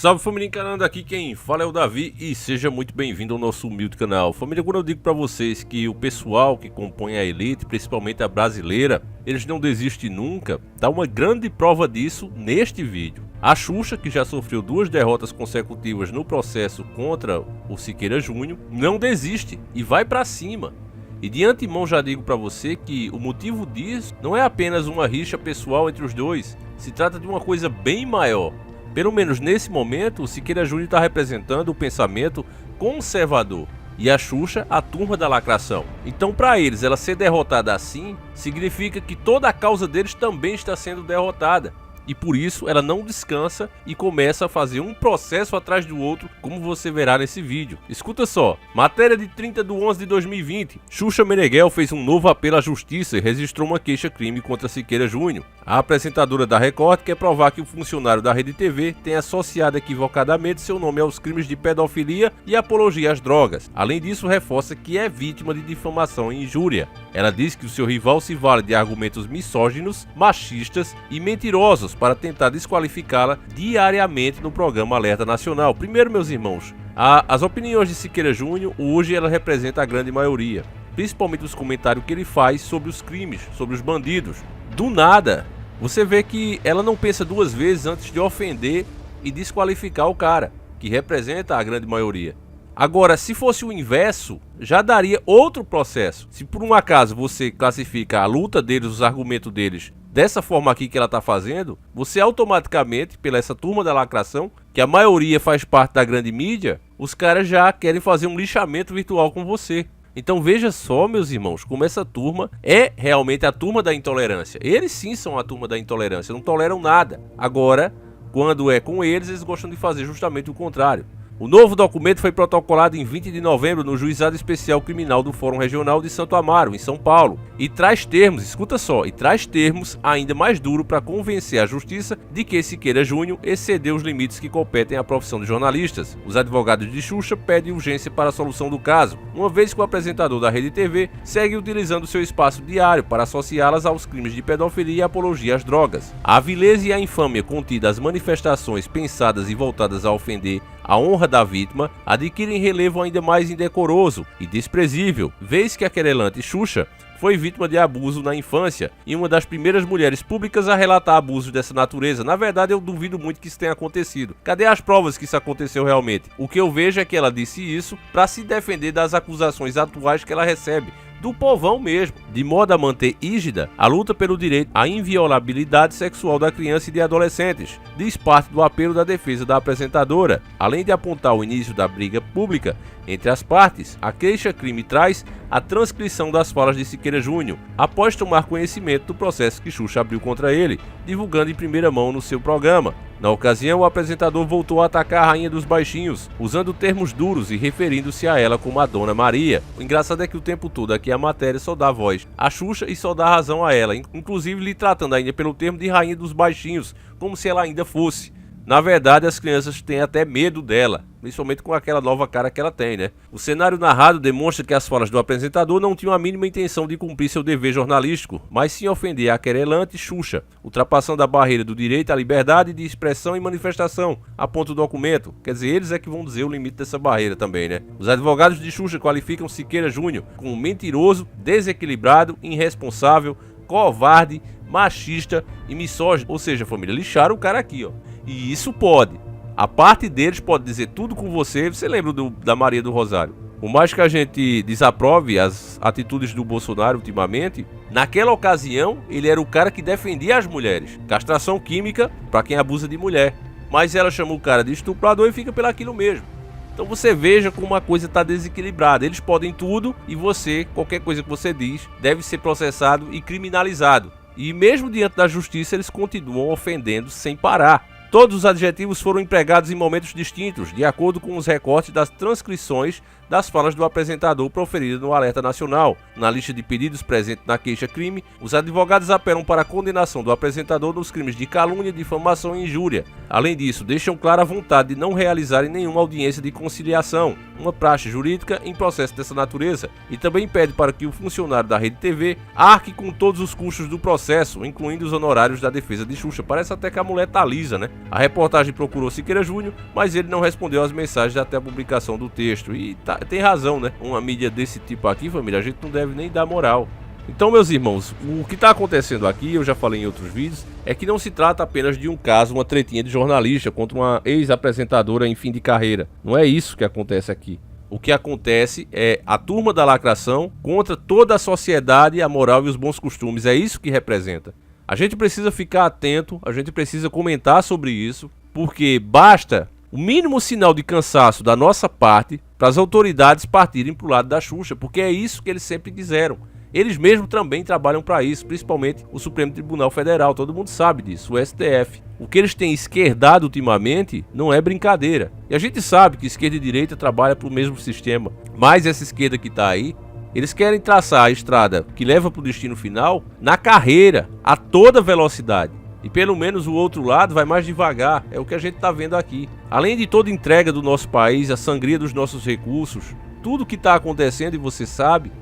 Salve família encanando, aqui quem fala é o Davi e seja muito bem-vindo ao nosso humilde canal. Família, quando eu digo pra vocês que o pessoal que compõe a elite, principalmente a brasileira, eles não desistem nunca, dá uma grande prova disso neste vídeo. A Xuxa, que já sofreu 2 derrotas consecutivas no processo contra o Siqueira Júnior, não desiste e vai pra cima. E de antemão já digo pra você que o motivo disso não é apenas uma rixa pessoal entre os dois, se trata de uma coisa bem maior. Pelo menos nesse momento, o Siqueira Júnior está representando o pensamento conservador e a Xuxa a turma da lacração. Então, para eles, ela ser derrotada assim, significa que toda a causa deles também está sendo derrotada. E por isso ela não descansa e começa a fazer um processo atrás do outro, como você verá nesse vídeo. Escuta só, matéria de 30/11/2020, Xuxa Meneghel fez um novo apelo à justiça e registrou uma queixa-crime contra Siqueira Júnior. A apresentadora da Record quer provar que o funcionário da Rede TV tem associado equivocadamente seu nome aos crimes de pedofilia e apologia às drogas. Além disso, reforça que é vítima de difamação e injúria. Ela diz que o seu rival se vale de argumentos misóginos, machistas e mentirosos para tentar desqualificá-la diariamente no programa Alerta Nacional. Primeiro, meus irmãos, as opiniões de Siqueira Júnior, hoje ela representa a grande maioria, principalmente os comentários que ele faz sobre os crimes, sobre os bandidos. Do nada, você vê que ela não pensa 2 vezes antes de ofender e desqualificar o cara, que representa a grande maioria. Agora, se fosse o inverso, já daria outro processo. Se por um acaso você classifica a luta deles, os argumentos deles, dessa forma aqui que ela está fazendo, você automaticamente, pela essa turma da lacração, que a maioria faz parte da grande mídia, os caras já querem fazer um lixamento virtual com você. Então veja só, meus irmãos, como essa turma é realmente a turma da intolerância. Eles sim são a turma da intolerância, não toleram nada. Agora, quando é com eles, eles gostam de fazer justamente o contrário. O novo documento foi protocolado em 20 de novembro no Juizado Especial Criminal do Fórum Regional de Santo Amaro, em São Paulo, e traz termos, escuta só, ainda mais duro para convencer a justiça de que Siqueira Júnior excedeu os limites que competem à profissão de jornalistas. Os advogados de Xuxa pedem urgência para a solução do caso, uma vez que o apresentador da Rede TV segue utilizando seu espaço diário para associá-las aos crimes de pedofilia e apologia às drogas. A avileza e a infâmia contida às manifestações pensadas e voltadas a ofender a honra da vítima adquirem relevo ainda mais indecoroso e desprezível, vez que a querelante Xuxa foi vítima de abuso na infância e uma das primeiras mulheres públicas a relatar abusos dessa natureza. Na verdade, eu duvido muito que isso tenha acontecido. Cadê as provas que isso aconteceu realmente? O que eu vejo é que ela disse isso para se defender das acusações atuais que ela recebe do povão mesmo, de modo a manter rígida a luta pelo direito à inviolabilidade sexual da criança e de adolescentes. Diz parte do apelo da defesa da apresentadora. Além de apontar o início da briga pública entre as partes, a queixa-crime traz a transcrição das falas de Siqueira Júnior, após tomar conhecimento do processo que Xuxa abriu contra ele, divulgando em primeira mão no seu programa. Na ocasião, o apresentador voltou a atacar a rainha dos baixinhos, usando termos duros e referindo-se a ela como a Dona Maria. O engraçado é que o tempo todo aqui a matéria só dá voz a Xuxa e só dá razão a ela, inclusive lhe tratando ainda pelo termo de rainha dos baixinhos, como se ela ainda fosse. Na verdade, as crianças têm até medo dela, principalmente com aquela nova cara que ela tem, né? O cenário narrado demonstra que as falas do apresentador não tinham a mínima intenção de cumprir seu dever jornalístico, mas sim ofender a querelante Xuxa, ultrapassando a barreira do direito à liberdade de expressão e manifestação, aponta o documento. Quer dizer, eles é que vão dizer o limite dessa barreira também, né? Os advogados de Xuxa qualificam Siqueira Júnior como mentiroso, desequilibrado, irresponsável, covarde, machista e misógino. Ou seja, família, lixaram o cara aqui, ó. E isso pode. A parte deles pode dizer tudo com você. Você lembra da Maria do Rosário? Por mais que a gente desaprove as atitudes do Bolsonaro ultimamente, naquela ocasião ele era o cara que defendia as mulheres. Castração química para quem abusa de mulher. Mas ela chama o cara de estuprador e fica pelaquilo mesmo. Então você veja como uma coisa está desequilibrada. Eles podem tudo e você, qualquer coisa que você diz, deve ser processado e criminalizado. E mesmo diante da justiça eles continuam ofendendo sem parar. Todos os adjetivos foram empregados em momentos distintos, de acordo com os recortes das transcrições das falas do apresentador proferidas no Alerta Nacional. Na lista de pedidos presente na queixa-crime, os advogados apelam para a condenação do apresentador nos crimes de calúnia, difamação e injúria. Além disso, deixam clara a vontade de não realizarem nenhuma audiência de conciliação, uma praxe jurídica em processo dessa natureza e também pede para que o funcionário da Rede TV arque com todos os custos do processo, incluindo os honorários da defesa de Xuxa. Parece até que a mulher tá lisa, né? A reportagem procurou Siqueira Júnior, mas ele não respondeu às mensagens até a publicação do texto. E tem razão, né? Uma mídia desse tipo aqui, família, a gente não deve nem dar moral. Então, meus irmãos, o que está acontecendo aqui, eu já falei em outros vídeos, é que não se trata apenas de um caso, uma tretinha de jornalista contra uma ex-apresentadora em fim de carreira. Não é isso que acontece aqui. O que acontece é a turma da lacração contra toda a sociedade, a moral e os bons costumes. É isso que representa. A gente precisa ficar atento, a gente precisa comentar sobre isso, porque basta o mínimo sinal de cansaço da nossa parte para as autoridades partirem para o lado da Xuxa, porque é isso que eles sempre quiseram. Eles mesmos também trabalham para isso, principalmente o Supremo Tribunal Federal, todo mundo sabe disso, o STF. O que eles têm esquerdado ultimamente não é brincadeira. E a gente sabe que esquerda e direita trabalham para o mesmo sistema, mas essa esquerda que está aí, eles querem traçar a estrada que leva para o destino final na carreira, a toda velocidade. E pelo menos o outro lado vai mais devagar, é o que a gente está vendo aqui. Além de toda entrega do nosso país, a sangria dos nossos recursos, tudo que está acontecendo e você sabe,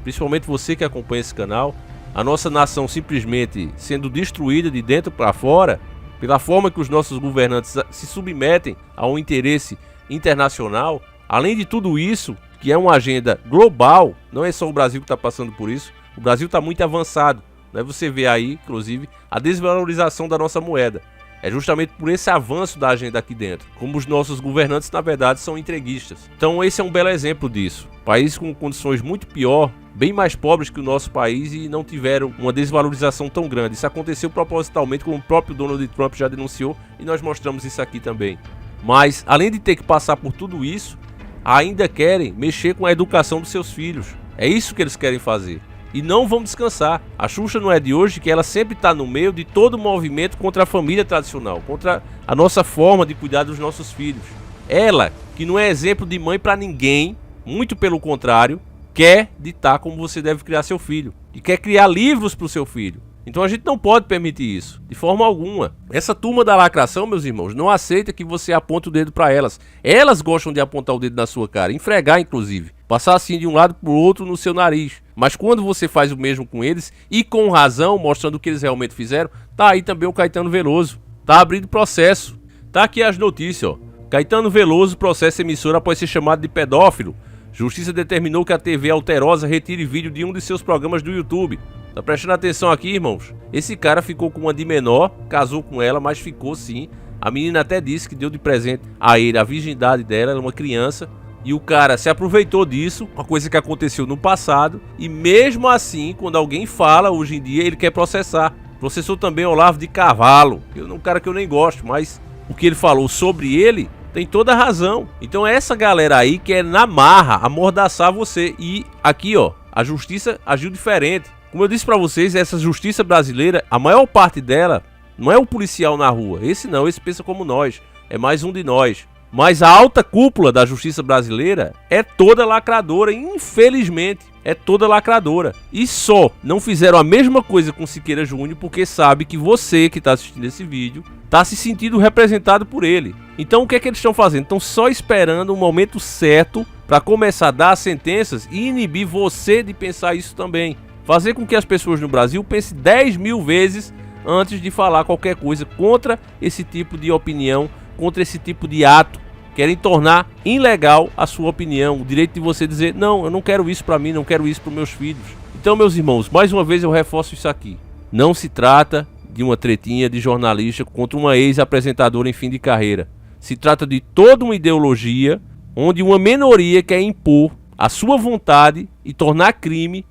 principalmente você que acompanha esse canal, a nossa nação simplesmente sendo destruída de dentro para fora, pela forma que os nossos governantes se submetem a um interesse internacional. Além de tudo isso, que é uma agenda global, não é só o Brasil que está passando por isso, o Brasil está muito avançado, né? Você vê aí, inclusive, a desvalorização da nossa moeda. É justamente por esse avanço da agenda aqui dentro, como os nossos governantes, na verdade, são entreguistas. Então esse é um belo exemplo disso. Países com condições muito pior, bem mais pobres que o nosso país e não tiveram uma desvalorização tão grande. Isso aconteceu propositalmente, como o próprio Donald Trump já denunciou, e nós mostramos isso aqui também. Mas, além de ter que passar por tudo isso, ainda querem mexer com a educação dos seus filhos. É isso que eles querem fazer. E não vão descansar. A Xuxa não é de hoje, que ela sempre está no meio de todo o movimento contra a família tradicional, contra a nossa forma de cuidar dos nossos filhos. Ela, que não é exemplo de mãe para ninguém, muito pelo contrário, quer ditar como você deve criar seu filho. E quer criar livros para o seu filho. Então a gente não pode permitir isso, de forma alguma. Essa turma da lacração, meus irmãos, não aceita que você aponte o dedo para elas. Elas gostam de apontar o dedo na sua cara, esfregar inclusive. Passar assim de um lado para o outro no seu nariz. Mas quando você faz o mesmo com eles, e com razão, mostrando o que eles realmente fizeram, tá aí também o Caetano Veloso. Tá abrindo processo. Tá aqui as notícias, ó. Caetano Veloso processa emissora após ser chamado de pedófilo. Justiça determinou que a TV Alterosa retire vídeo de um de seus programas do YouTube. Tá prestando atenção aqui, irmãos? Esse cara ficou com uma de menor, casou com ela, mas ficou sim. A menina até disse que deu de presente a ele a virgindade dela, ela é uma criança. E o cara se aproveitou disso, uma coisa que aconteceu no passado. E mesmo assim, quando alguém fala, hoje em dia, ele quer processar. Processou também Olavo de Carvalho, um cara que eu nem gosto, mas o que ele falou sobre ele tem toda a razão. Então essa galera aí quer na marra amordaçar você. E aqui, ó, a justiça agiu diferente. Como eu disse pra vocês, essa justiça brasileira, a maior parte dela não é o policial na rua. Esse não, esse pensa como nós. É mais um de nós. Mas a alta cúpula da justiça brasileira é toda lacradora, infelizmente. É toda lacradora. E só não fizeram a mesma coisa com Siqueira Júnior porque sabe que você que está assistindo esse vídeo está se sentindo representado por ele. Então o que é que eles estão fazendo? Estão só esperando o momento certo para começar a dar sentenças e inibir você de pensar isso também. Fazer com que as pessoas no Brasil pensem 10.000 vezes antes de falar qualquer coisa contra esse tipo de opinião, contra esse tipo de ato. Querem tornar ilegal a sua opinião, o direito de você dizer, não, eu não quero isso para mim, não quero isso para meus filhos. Então, meus irmãos, mais uma vez eu reforço isso aqui. Não se trata de uma tretinha de jornalista contra uma ex-apresentadora em fim de carreira. Se trata de toda uma ideologia onde uma minoria quer impor a sua vontade e tornar crime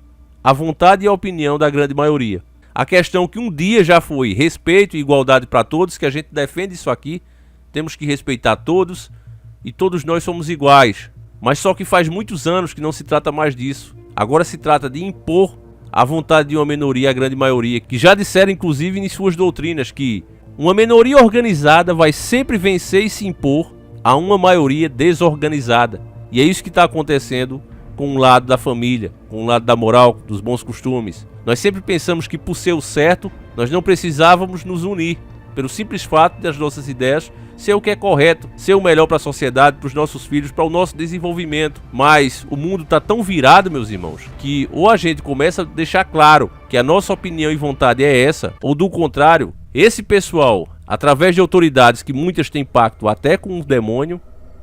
a vontade e a opinião da grande maioria. A questão que um dia já foi respeito e igualdade para todos, que a gente defende isso aqui, temos que respeitar todos e todos nós somos iguais. Mas só que faz muitos anos que não se trata mais disso. Agora se trata de impor a vontade de uma minoria à grande maioria, que já disseram inclusive em suas doutrinas que uma minoria organizada vai sempre vencer e se impor a uma maioria desorganizada. E é isso que está acontecendo com o lado da família, com o lado da moral, dos bons costumes. Nós sempre pensamos que por ser o certo, nós não precisávamos nos unir, pelo simples fato das nossas ideias ser o que é correto, ser o melhor para a sociedade, para os nossos filhos, para o nosso desenvolvimento. Mas o mundo está tão virado, meus irmãos, que ou a gente começa a deixar claro que a nossa opinião e vontade é essa, ou do contrário, esse pessoal, através de autoridades que muitas têm pacto até com o demônio,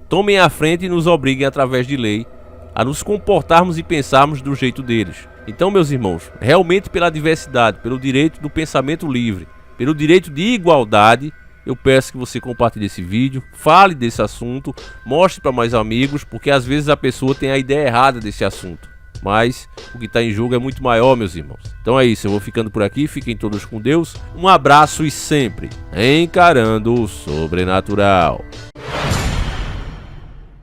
tomem a frente e nos obriguem através de lei a nos comportarmos e pensarmos do jeito deles. Então, meus irmãos, realmente pela diversidade, pelo direito do pensamento livre, pelo direito de igualdade, eu peço que você compartilhe esse vídeo, fale desse assunto, mostre para mais amigos, porque às vezes a pessoa tem a ideia errada desse assunto. Mas o que está em jogo é muito maior, meus irmãos. Então é isso, eu vou ficando por aqui, fiquem todos com Deus. Um abraço e sempre encarando o sobrenatural.